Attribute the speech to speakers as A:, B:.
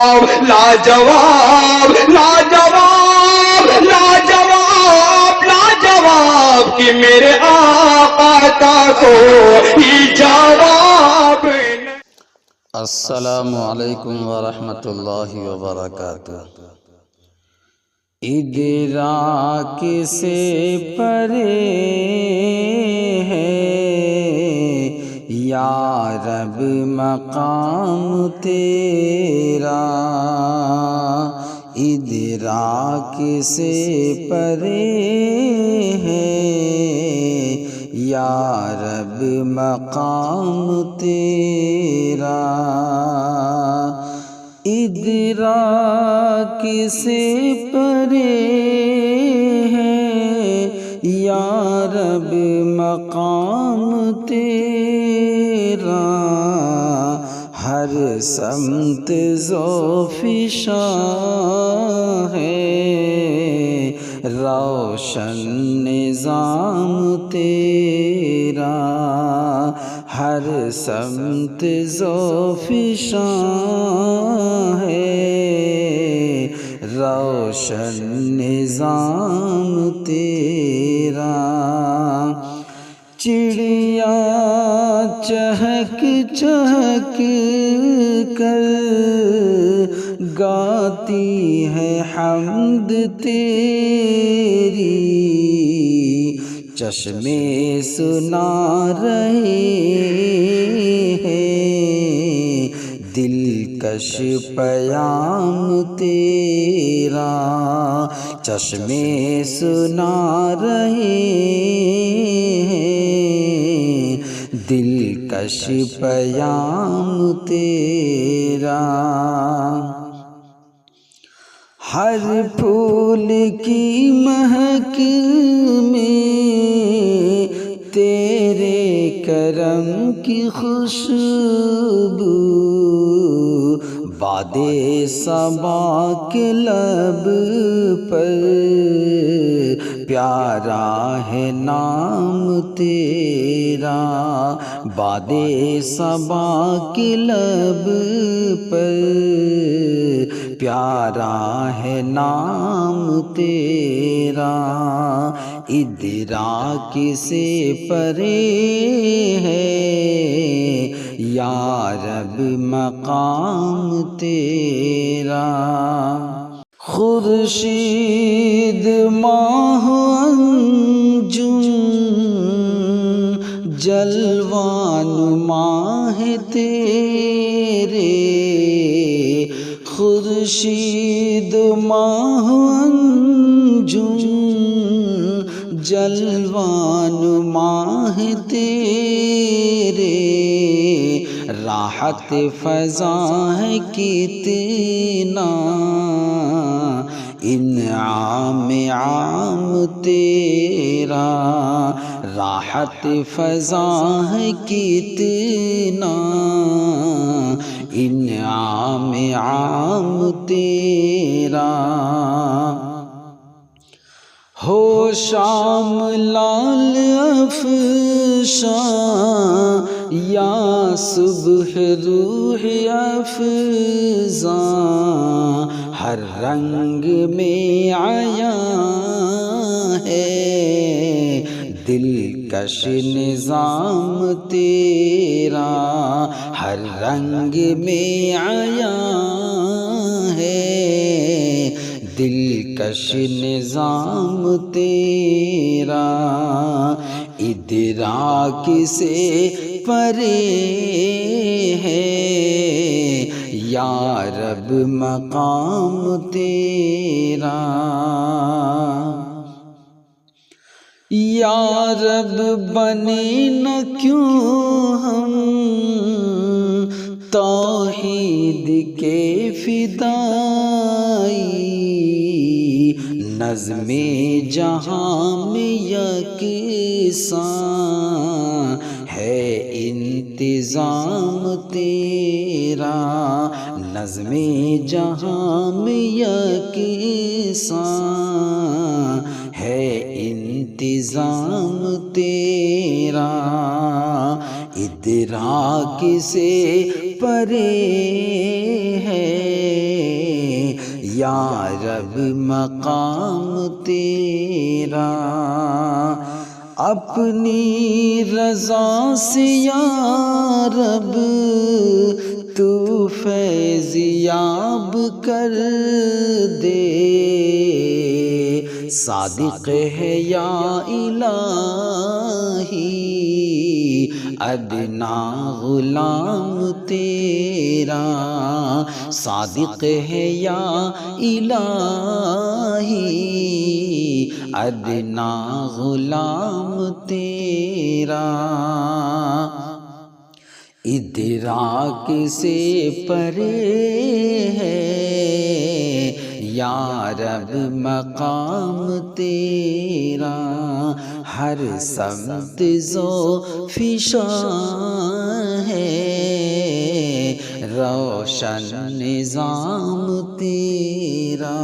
A: لاجواب لاجواب لاجواب لاجواب کہ میرے آقا کا کوئی جواب نہیں۔
B: السلام علیکم ورحمۃ اللہ وبرکاتہ۔ ادراک سے پرے ہے یا رب مقام تیرا، ادراک سے پرے ہے یا رب مقام تیرا، ادراک سے پرے ہے یا رب مقام تیرا، ہر سمت ذوفشاں ہے روشن نظام تیرا، ہر سمت ذوفشاں ہے روشن نظام تیرا، چڑیا چہک چہک کر گاتی ہے حمد تیری، چشمے سنا رہے ہیں دلکش پیام تیرا، چشمے سنا رہے ہیں دلکش پیام تیرا، ہر پھول کی مہک میں تیرے کرم کی خوشبو، باد صبا کے لب پر پیارا ہے نام تیرا، باد صبا کے لب پر پیارا ہے نام تیرا، ادراک سے پرے ہے یا رب مقام تیرا، خورشید ماہ انجم جلوان ماہ تیرے، خورشید ماہ انجم جلوان ماہ تیرے، راحت فضا ہے کتنا انعام عام تیرا، راحت فضا ہے کتنا انعام عام تیرا، ہو شام لال افشاں یا صبح روح افزاں، ہر رنگ میں عیاں ہے دلکش نظام تیرا، ہر رنگ میں عیاں ہے دلکش نظام تیرا، ادراک سے پرے ہے یا رب مقام تیرا، یا رب بنے نہ کیوں ہم توحید کے فدائی، نظم جہاں میں یکساں ہے انتظام تیرا، نظم جہاں میں یکساں ہے انتظام تیرا، ادراک سے پرے ہے یا رب مقام تیرا، اپنی رضا سے یا رب تو فیض یاب کر دے، صادق ہے یا الہی ادنا غلام تیرا، صادق ہے یا الہی ادنا غلام تیرا، ادراک سے پرے ہے یا رب مقام تیرا، ہر سمت ذو فشاں ہے روشن نظام تیرا۔